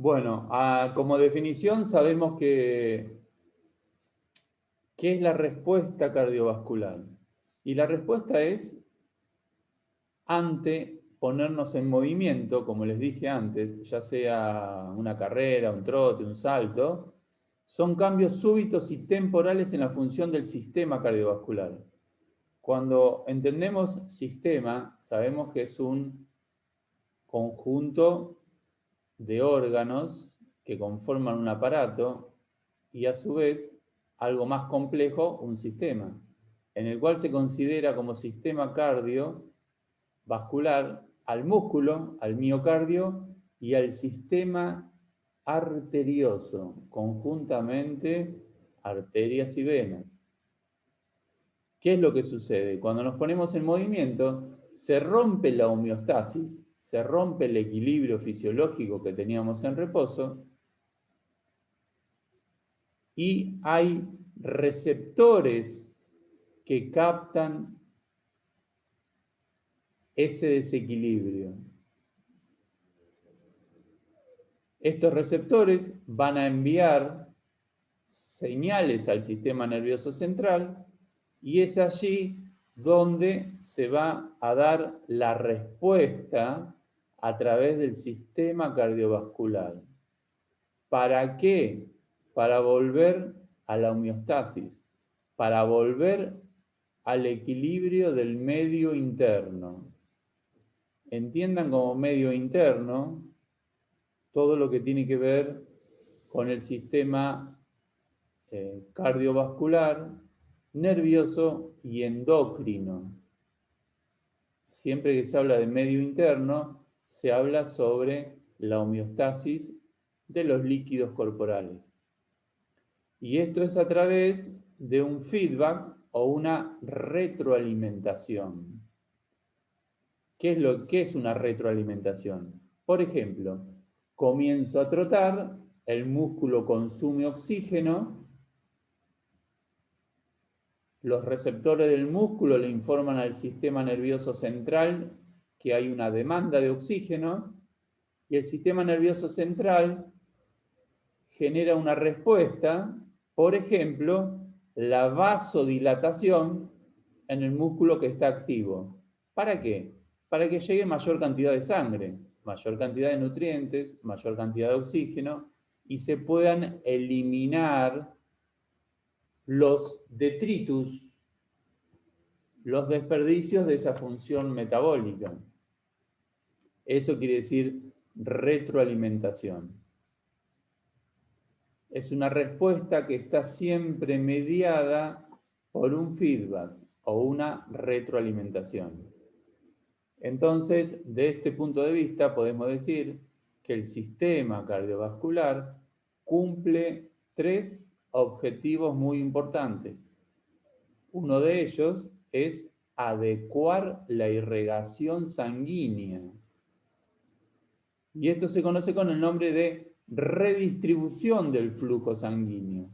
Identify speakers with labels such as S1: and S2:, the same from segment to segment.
S1: Bueno, como definición sabemos que ¿qué es la respuesta cardiovascular? Y la respuesta es ante ponernos en movimiento, como les dije antes, ya sea una carrera, un trote, un salto, son cambios súbitos y temporales en la función del sistema cardiovascular. Cuando entendemos sistema, sabemos que es un conjunto de órganos que conforman un aparato y a su vez algo más complejo, un sistema, en el cual se considera como sistema cardiovascular al músculo, al miocardio y al sistema arterioso, conjuntamente arterias y venas. ¿Qué es lo que sucede? Cuando nos ponemos en movimiento, se rompe la homeostasis, se rompe el equilibrio fisiológico que teníamos en reposo y hay receptores que captan ese desequilibrio. Estos receptores van a enviar señales al sistema nervioso central y es allí donde se va a dar la respuesta a través del sistema cardiovascular. ¿Para qué? Para volver a la homeostasis, para volver al equilibrio del medio interno. Entiendan como medio interno todo lo que tiene que ver con el sistema cardiovascular, nervioso y endocrino. Siempre que se habla de medio interno, se habla sobre la homeostasis de los líquidos corporales. Y esto es a través de un feedback o una retroalimentación. ¿Qué es una retroalimentación? Por ejemplo, comienzo a trotar, el músculo consume oxígeno, los receptores del músculo le informan al sistema nervioso central que hay una demanda de oxígeno y el sistema nervioso central genera una respuesta, por ejemplo, la vasodilatación en el músculo que está activo. ¿Para qué? Para que llegue mayor cantidad de sangre, mayor cantidad de nutrientes, mayor cantidad de oxígeno y se puedan eliminar los detritus, los desperdicios de esa función metabólica. Eso quiere decir retroalimentación. Es una respuesta que está siempre mediada por un feedback o una retroalimentación. Entonces, de este punto de vista, podemos decir que el sistema cardiovascular cumple 3 objetivos muy importantes. Uno de ellos es adecuar la irrigación sanguínea. Y esto se conoce con el nombre de redistribución del flujo sanguíneo.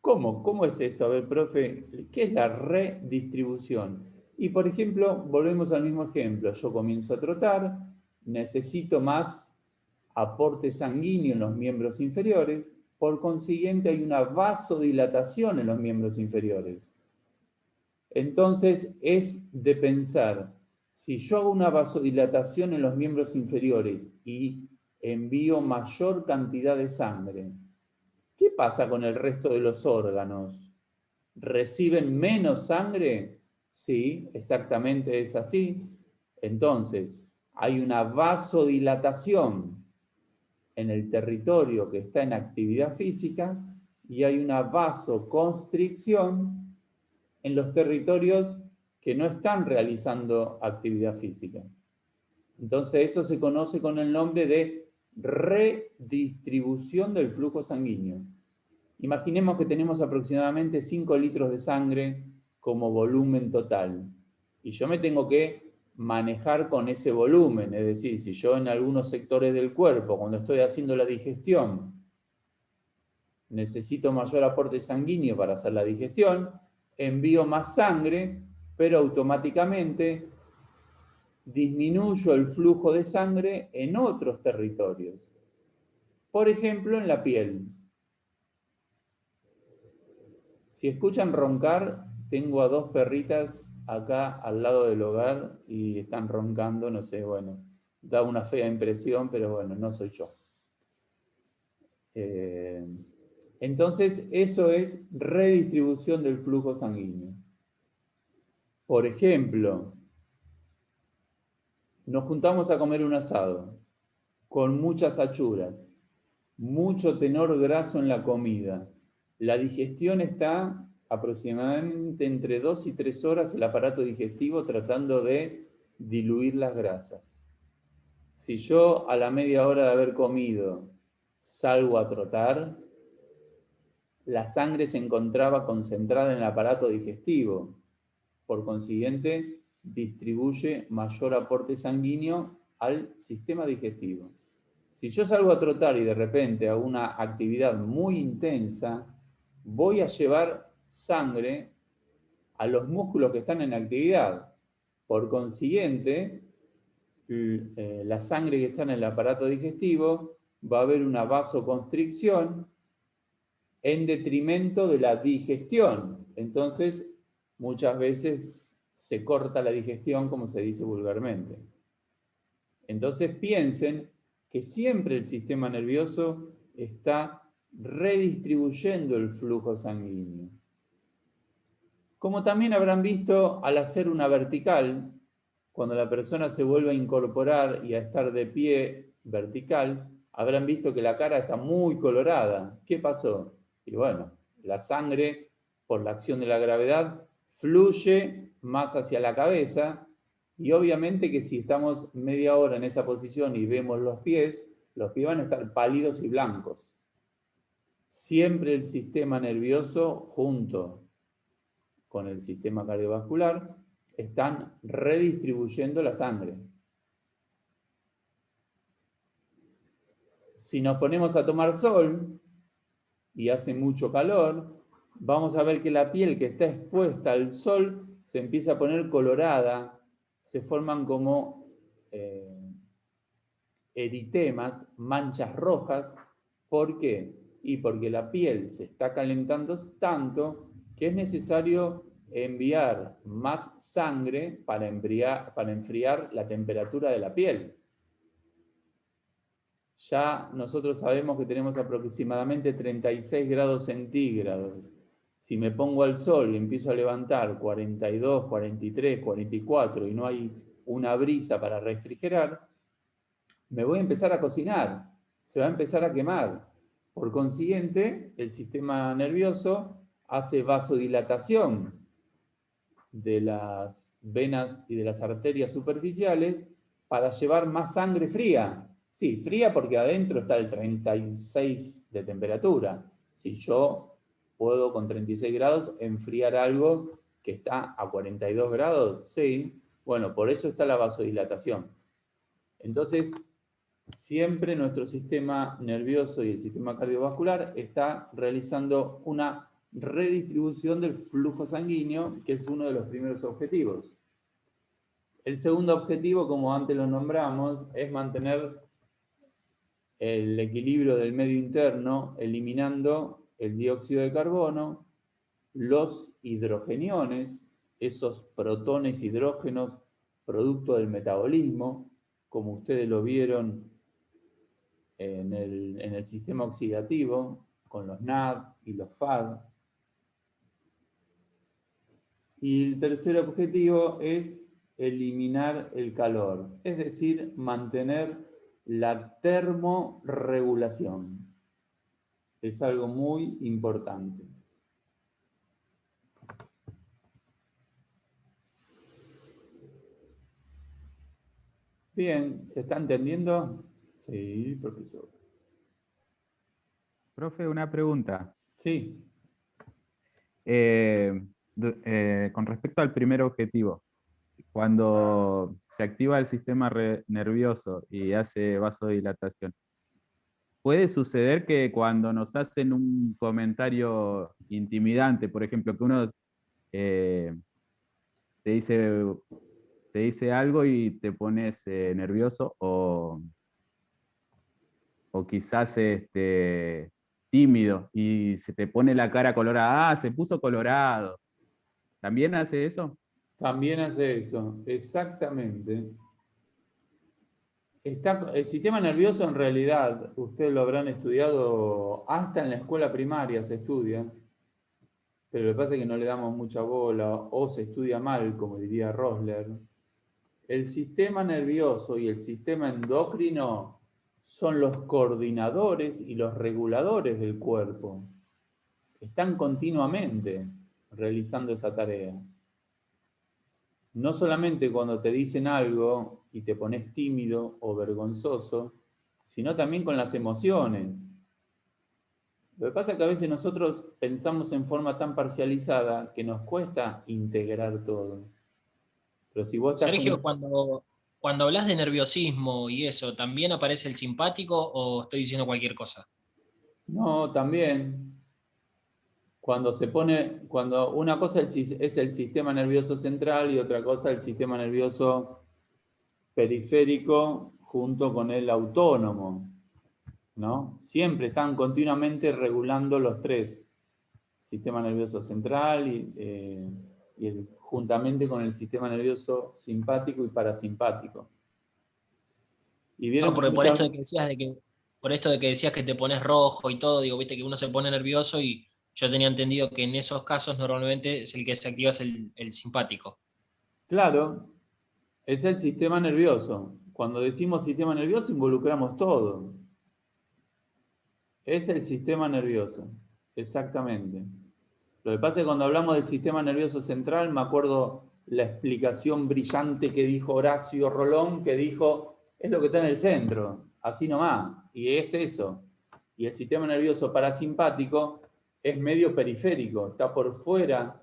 S1: ¿Cómo? ¿Cómo es esto? A ver, profe, ¿qué es la redistribución? Y por ejemplo, volvemos al mismo ejemplo. Yo comienzo a trotar, necesito más aporte sanguíneo en los miembros inferiores, por consiguiente hay una vasodilatación en los miembros inferiores. Entonces es de pensar, si yo hago una vasodilatación en los miembros inferiores y envío mayor cantidad de sangre, ¿qué pasa con el resto de los órganos? ¿Reciben menos sangre? Sí, exactamente es así. Entonces, hay una vasodilatación en el territorio que está en actividad física y hay una vasoconstricción en los territorios que no están realizando actividad física. Entonces eso se conoce con el nombre de redistribución del flujo sanguíneo. Imaginemos que tenemos aproximadamente 5 litros de sangre como volumen total. Y yo me tengo que manejar con ese volumen, es decir, si yo en algunos sectores del cuerpo, cuando estoy haciendo la digestión, necesito mayor aporte sanguíneo para hacer la digestión, envío más sangre, pero automáticamente disminuyo el flujo de sangre en otros territorios. Por ejemplo, en la piel. Si escuchan roncar, tengo a 2 perritas acá al lado del hogar y están roncando, no sé, bueno, da una fea impresión, pero bueno, no soy yo. Entonces, eso es redistribución del flujo sanguíneo. Por ejemplo, nos juntamos a comer un asado con muchas achuras, mucho tenor graso en la comida. La digestión está aproximadamente entre 2 y 3 horas el aparato digestivo tratando de diluir las grasas. Si yo a la media hora de haber comido salgo a trotar, la sangre se encontraba concentrada en el aparato digestivo. Por consiguiente, distribuye mayor aporte sanguíneo al sistema digestivo. Si yo salgo a trotar y de repente hago una actividad muy intensa, voy a llevar sangre a los músculos que están en actividad. Por consiguiente, la sangre que está en el aparato digestivo va a haber una vasoconstricción en detrimento de la digestión. Entonces, muchas veces se corta la digestión, como se dice vulgarmente. Entonces piensen que siempre el sistema nervioso está redistribuyendo el flujo sanguíneo. Como también habrán visto, al hacer una vertical, cuando la persona se vuelve a incorporar y a estar de pie vertical, habrán visto que la cara está muy colorada. ¿Qué pasó? Y bueno, la sangre, por la acción de la gravedad, fluye más hacia la cabeza y obviamente que si estamos media hora en esa posición y vemos los pies van a estar pálidos y blancos. Siempre el sistema nervioso junto con el sistema cardiovascular están redistribuyendo la sangre. Si nos ponemos a tomar sol y hace mucho calor, vamos a ver que la piel que está expuesta al sol se empieza a poner colorada, se forman como eritemas, manchas rojas. ¿Por qué? Y porque la piel se está calentando tanto que es necesario enviar más sangre para enfriar la temperatura de la piel. Ya nosotros sabemos que tenemos aproximadamente 36 grados centígrados. Si me pongo al sol y empiezo a levantar 42, 43, 44 y no hay una brisa para refrigerar, me voy a empezar a cocinar, se va a empezar a quemar. Por consiguiente, el sistema nervioso hace vasodilatación de las venas y de las arterias superficiales para llevar más sangre fría. Sí, fría porque adentro está el 36 de temperatura. Si yo puedo con 36 grados enfriar algo que está a 42 grados, sí. Bueno, por eso está la vasodilatación. Entonces, siempre nuestro sistema nervioso y el sistema cardiovascular está realizando una redistribución del flujo sanguíneo, que es uno de los primeros objetivos. El segundo objetivo, como antes lo nombramos, es mantener el equilibrio del medio interno, eliminando el dióxido de carbono, los hidrogeniones, esos protones hidrógenos, producto del metabolismo, como ustedes lo vieron en el sistema oxidativo, con los NAD y los FAD. Y el tercer objetivo es eliminar el calor, es decir, mantener la termorregulación. Es algo muy importante. Bien, ¿se está entendiendo? Sí, profesor.
S2: Profe, una pregunta.
S1: Sí.
S2: Con respecto al primer objetivo, cuando se activa el sistema nervioso y hace vasodilatación, ¿puede suceder que cuando nos hacen un comentario intimidante, por ejemplo, que uno eh, te dice algo y te pones nervioso o quizás tímido y se te pone la cara colorada, se puso colorado. ¿También hace eso?
S1: También hace eso, exactamente. El sistema nervioso en realidad, ustedes lo habrán estudiado, hasta en la escuela primaria se estudia, pero lo que pasa es que no le damos mucha bola o se estudia mal, como diría Rosler. El sistema nervioso y el sistema endocrino son los coordinadores y los reguladores del cuerpo. Están continuamente realizando esa tarea. No solamente cuando te dicen algo y te pones tímido o vergonzoso, sino también con las emociones. Lo que pasa es que a veces nosotros pensamos en forma tan parcializada que nos cuesta integrar todo. Pero si vos estás
S3: Sergio,
S1: con...
S3: cuando hablas de nerviosismo y eso, ¿también aparece el simpático o estoy diciendo cualquier cosa?
S1: No, también. Cuando una cosa es el sistema nervioso central y otra cosa el sistema nervioso periférico junto con el autónomo, ¿no? Siempre están continuamente regulando los tres, sistema nervioso central juntamente con el sistema nervioso simpático y parasimpático. Y
S3: No,
S1: vieron que
S3: porque por esto
S1: muchas...
S3: de que decías por esto de que decías que te pones rojo y todo, digo, viste que uno se pone nervioso y yo tenía entendido que en esos casos normalmente es el que se activa es el simpático.
S1: Claro, es el sistema nervioso. Cuando decimos sistema nervioso involucramos todo. Es el sistema nervioso, exactamente. Lo que pasa es que cuando hablamos del sistema nervioso central, me acuerdo la explicación brillante que dijo Horacio Rolón, que dijo, es lo que está en el centro, así nomás, y es eso. Y el sistema nervioso parasimpático es medio periférico, está por fuera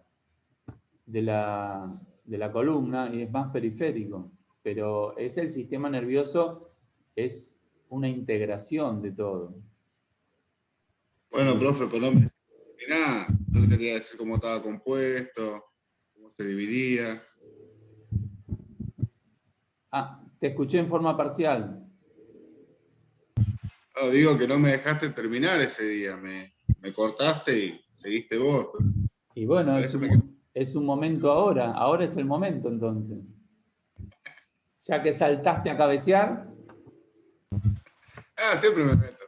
S1: de la columna y es más periférico, pero es el sistema nervioso, es una integración de todo.
S4: Bueno, profe, pero no me nada. No quería decir cómo estaba compuesto, cómo se dividía.
S1: Ah, te escuché en forma parcial.
S4: No, digo que no me dejaste terminar ese día, me cortaste y seguiste vos.
S1: Y bueno,
S4: Por eso me quedé.
S1: es un momento ahora es el momento entonces. Ya que saltaste a cabecear,
S4: Ah, siempre me meto.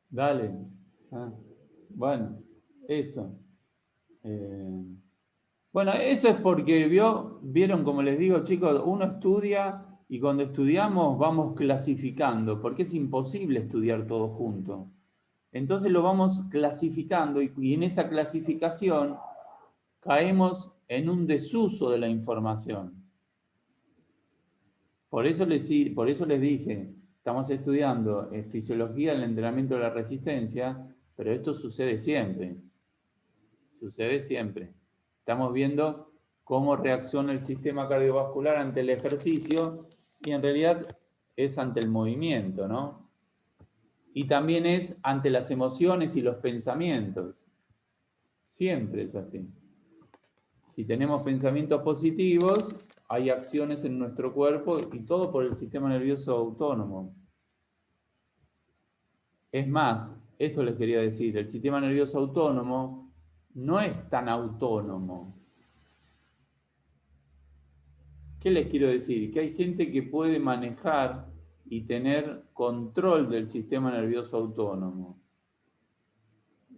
S1: dale. Ah, bueno, eso. Bueno, eso es porque vieron, como les digo, chicos, uno estudia y cuando estudiamos vamos clasificando, porque es imposible estudiar todo junto. Entonces lo vamos clasificando y en esa clasificación caemos en un desuso de la información. Por eso les dije, estamos estudiando fisiología del entrenamiento de la resistencia, pero esto sucede siempre. Sucede siempre. Estamos viendo cómo reacciona el sistema cardiovascular ante el ejercicio y en realidad es ante el movimiento, ¿no? Y también es ante las emociones y los pensamientos. Siempre es así. Si tenemos pensamientos positivos, hay acciones en nuestro cuerpo y todo por el sistema nervioso autónomo. Es más, esto les quería decir, el sistema nervioso autónomo no es tan autónomo. ¿Qué les quiero decir? Que hay gente que puede manejar y tener control del sistema nervioso autónomo.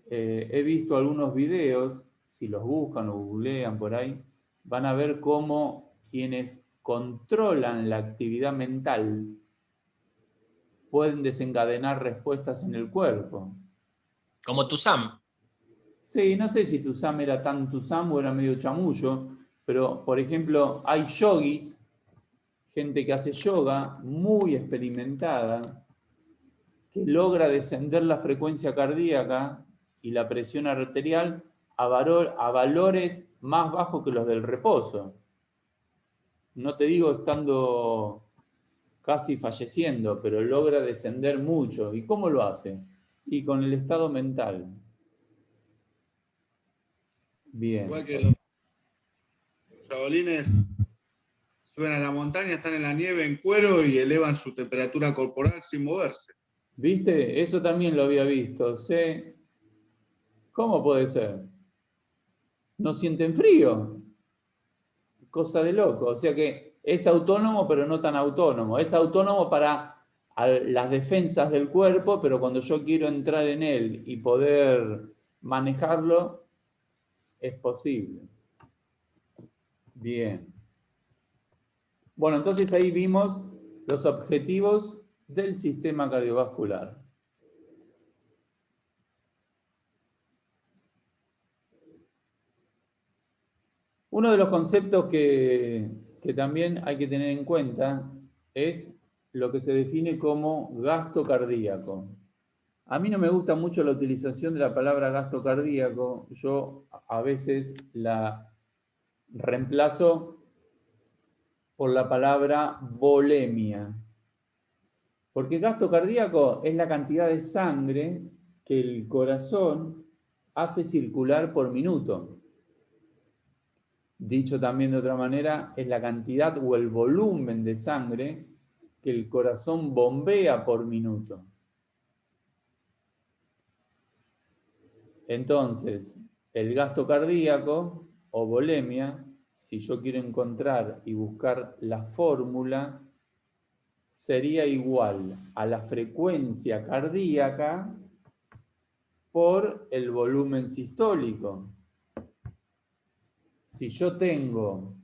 S1: He visto algunos videos, si los buscan o googlean por ahí, van a ver cómo quienes controlan la actividad mental pueden desencadenar respuestas en el cuerpo.
S3: Como tu Sam.
S1: Sí, no sé si Tusam era tan Tusam o era medio chamullo, pero por ejemplo hay yogis, gente que hace yoga muy experimentada, que logra descender la frecuencia cardíaca y la presión arterial a valores más bajos que los del reposo. No te digo estando casi falleciendo, pero logra descender mucho. ¿Y cómo lo hace? Y con el estado mental. Bien.
S4: Igual que los chabolines suben a la montaña, están en la nieve en cuero y elevan su temperatura corporal sin moverse.
S1: ¿Viste? Eso también lo había visto. ¿Sí? ¿Cómo puede ser? ¿No sienten frío? Cosa de loco. O sea que es autónomo, pero no tan autónomo. Es autónomo para las defensas del cuerpo, pero cuando yo quiero entrar en él y poder manejarlo, es posible. Bien. Bueno, entonces ahí vimos los objetivos del sistema cardiovascular. Uno de los conceptos que también hay que tener en cuenta es lo que se define como gasto cardíaco. A mí no me gusta mucho la utilización de la palabra gasto cardíaco. Yo a veces la reemplazo por la palabra volemia. Porque gasto cardíaco es la cantidad de sangre que el corazón hace circular por minuto. Dicho también de otra manera, es la cantidad o el volumen de sangre que el corazón bombea por minuto. Entonces, el gasto cardíaco o volemia, si yo quiero encontrar y buscar la fórmula, sería igual a la frecuencia cardíaca por el volumen sistólico. Si yo tengo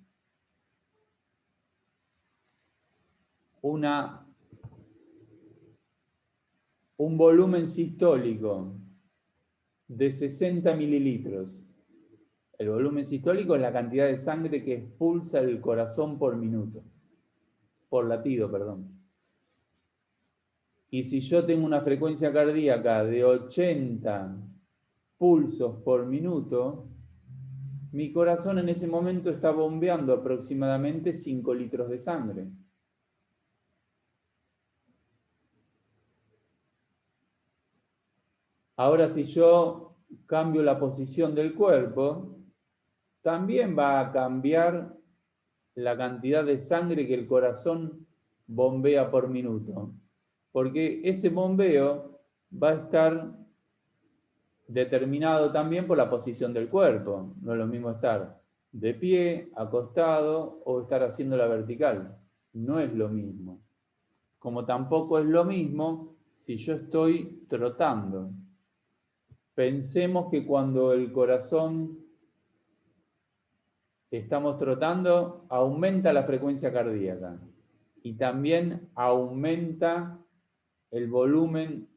S1: un volumen sistólico de 60 mililitros, el volumen sistólico es la cantidad de sangre que expulsa el corazón por minuto, por latido, perdón. Y si yo tengo una frecuencia cardíaca de 80 pulsos por minuto, mi corazón en ese momento está bombeando aproximadamente 5 litros de sangre. Ahora, si yo cambio la posición del cuerpo, también va a cambiar la cantidad de sangre que el corazón bombea por minuto. Porque ese bombeo va a estar determinado también por la posición del cuerpo. No es lo mismo estar de pie, acostado o estar haciendo la vertical. No es lo mismo. Como tampoco es lo mismo si yo estoy trotando. Pensemos que cuando el corazón estamos trotando, aumenta la frecuencia cardíaca y también aumenta el volumen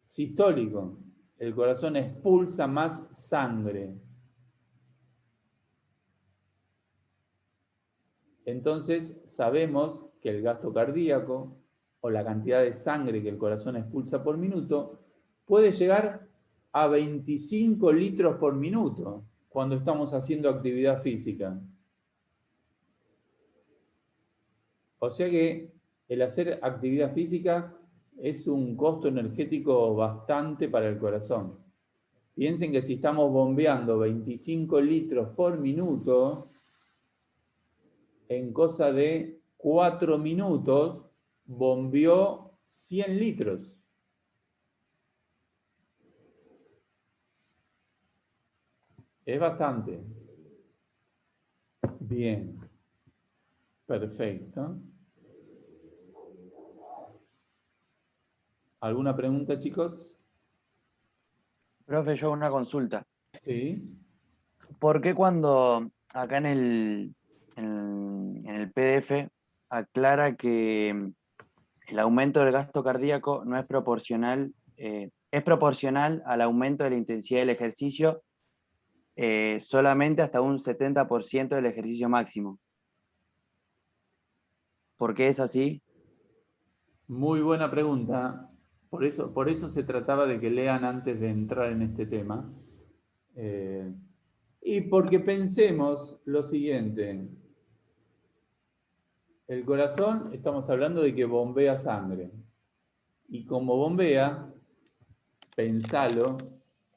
S1: sistólico. El corazón expulsa más sangre. Entonces sabemos que el gasto cardíaco o la cantidad de sangre que el corazón expulsa por minuto puede llegar a 25 litros por minuto cuando estamos haciendo actividad física. O sea que el hacer actividad física es un costo energético bastante para el corazón. Piensen que si estamos bombeando 25 litros por minuto, en cosa de 4 minutos bombeó 100 litros. Es bastante. Bien. Perfecto. ¿Alguna pregunta, chicos?
S5: Profe, yo una consulta.
S1: Sí.
S5: ¿Por qué cuando acá en el PDF aclara que el aumento del gasto cardíaco no es proporcional, es proporcional al aumento de la intensidad del ejercicio solamente hasta un 70% del ejercicio máximo? ¿Por qué es así?
S1: Muy buena pregunta. Por eso se trataba de que lean antes de entrar en este tema. Y porque pensemos lo siguiente. El corazón, estamos hablando de que bombea sangre. Y como bombea, pensalo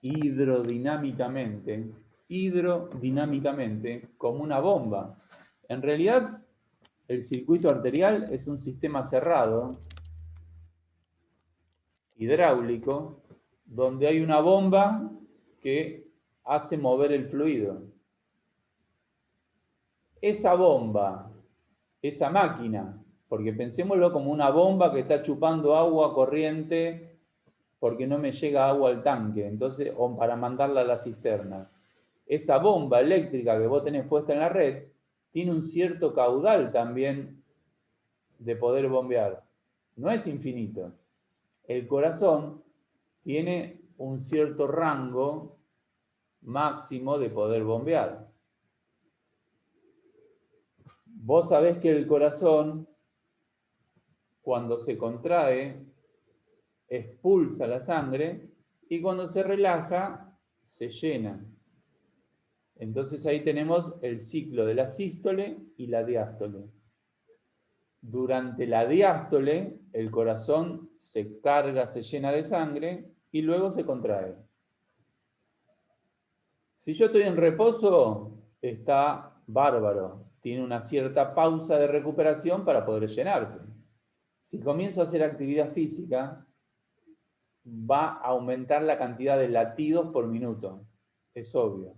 S1: hidrodinámicamente, como una bomba. En realidad, el circuito arterial es un sistema cerrado hidráulico, donde hay una bomba que hace mover el fluido. Esa bomba, esa máquina, porque pensémoslo como una bomba que está chupando agua corriente porque no me llega agua al tanque, entonces, o para mandarla a la cisterna. Esa bomba eléctrica que vos tenés puesta en la red tiene un cierto caudal también de poder bombear. No es infinito. El corazón tiene un cierto rango máximo de poder bombear. Vos sabés que el corazón, cuando se contrae, expulsa la sangre y cuando se relaja, se llena. Entonces ahí tenemos el ciclo de la sístole y la diástole. Durante la diástole, el corazón se carga, se llena de sangre y luego se contrae. Si yo estoy en reposo, está bárbaro. Tiene una cierta pausa de recuperación para poder llenarse. Si comienzo a hacer actividad física, va a aumentar la cantidad de latidos por minuto. Es obvio.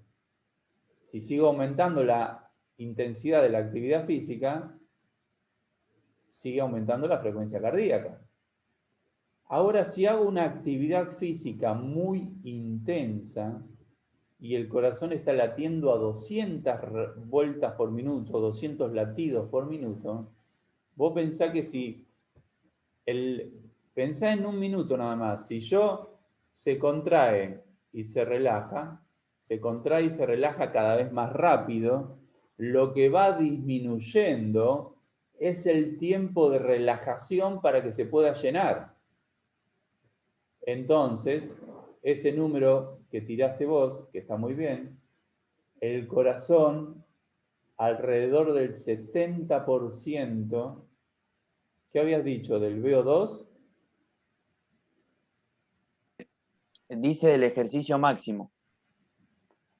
S1: Si sigo aumentando la intensidad de la actividad física, sigue aumentando la frecuencia cardíaca. Ahora, si hago una actividad física muy intensa y el corazón está latiendo a 200 vueltas por minuto, 200 latidos por minuto, vos pensá que si pensá en un minuto nada más, si yo se contrae y se relaja, se contrae y se relaja cada vez más rápido, lo que va disminuyendo es el tiempo de relajación para que se pueda llenar. Entonces, ese número que tiraste vos, que está muy bien, el corazón, alrededor del 70%, ¿qué habías dicho del VO2?
S5: Dice del ejercicio máximo.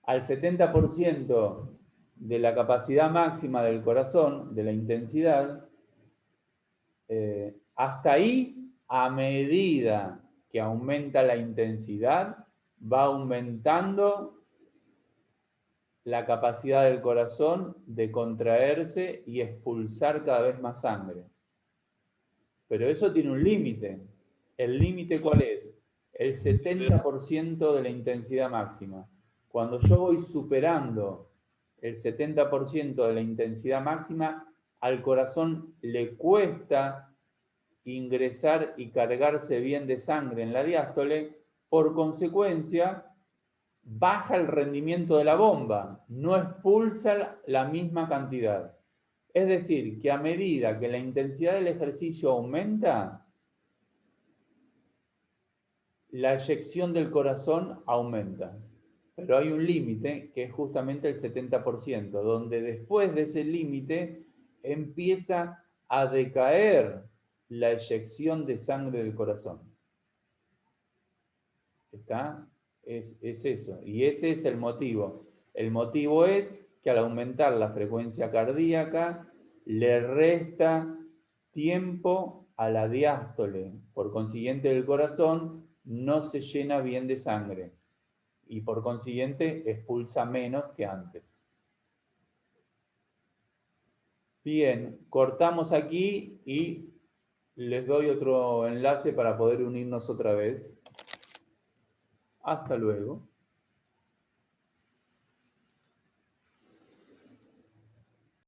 S1: Al 70% de la capacidad máxima del corazón, de la intensidad, hasta ahí, a medida que aumenta la intensidad, va aumentando la capacidad del corazón de contraerse y expulsar cada vez más sangre. Pero eso tiene un límite. ¿El límite cuál es? El 70% de la intensidad máxima. Cuando yo voy superando el 70% de la intensidad máxima, al corazón le cuesta ingresar y cargarse bien de sangre en la diástole, por consecuencia, baja el rendimiento de la bomba, no expulsa la misma cantidad. Es decir, que a medida que la intensidad del ejercicio aumenta, la eyección del corazón aumenta. Pero hay un límite que es justamente el 70%, donde después de ese límite empieza a decaer la eyección de sangre del corazón. ¿Está? Es eso. Y ese es el motivo. El motivo es que al aumentar la frecuencia cardíaca, le resta tiempo a la diástole. Por consiguiente, el corazón no se llena bien de sangre. Y por consiguiente, expulsa menos que antes. Bien, cortamos aquí y les doy otro enlace para poder unirnos otra vez. Hasta luego.